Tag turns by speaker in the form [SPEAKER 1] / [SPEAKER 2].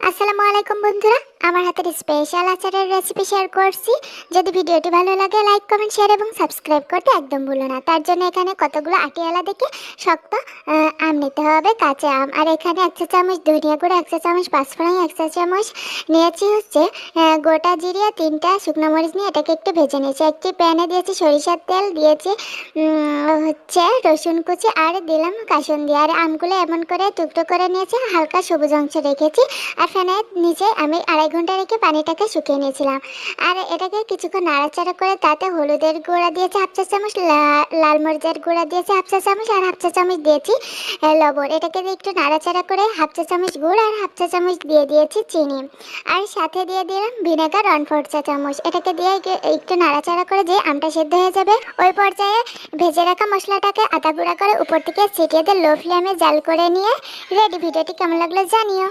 [SPEAKER 1] আসসালামু আলাইকুম বন্ধুরা, আমার হাতের স্পেশাল আচারের রেসিপি শেয়ার করছি। যদি ভিডিওটি ভালো লাগে লাইক কমেন্ট শেয়ার এবং সাবস্ক্রাইব করতে একদম ভুলো না। তার জন্য এখানে কতগুলো আটিয়ালা দেখে শক্ত আম নিতে হবে, কাঁচা আম। আর এখানে 1 চা চামচ ধনিয়া গুঁড়ো, 1 চা চামচ পাঁচফোড়ন, 1 চা চামচ নিয়েছি হচ্ছে গোটা জিরিয়া, 3টা শুকনো মরিচ নিয়ে এটাকে একটু ভেজে নিয়েছি। একটি প্যানে দিয়েছি সরিষার তেল, দিয়েছি হচ্ছে রসুন কুচি, আর দিলাম কাসুন্দি। আর আমগুলো এমন করে টুকরো করে নিয়েছি, হালকা সবুজ অংশ রেখেছি। আর ফ্যানের নিচে আমি 2.5 ঘন্টা রেখে পানিটাকে শুকিয়ে নিয়েছিলাম। আর এটাকে কিছুক্ষণ নাড়াচাড়া করে তাতে হলুদের গুঁড়া দিয়েছি 1/2 চা চামচ, লাল মরিচের গুঁড়া দিয়েছি 1/2 চা চামচ, আর 1/2 চা চামচ দিয়েছি লবণ। এটাকে দিয়ে একটু নাড়াচাড়া করে 1/2 চা চামচ গুড় আর 1/2 চা চামচ দিয়ে দিয়েছি চিনি। আর সাথে দিয়ে দিলাম ভিনেগার 1/4 চা চামচ। এটাকে দিয়ে একটু নাড়াচাড়া করে যে আমটা সেদ্ধ হয়ে যাবে ওই পর্যায়ে ভেজে রাখা মশলাটাকে আদা গুঁড়া করে উপর থেকে ছিটিয়ে দিয়ে লো ফ্লেমে জাল করে নিয়ে রেডি। ভিডিওটি কেমন লাগলো জানিও।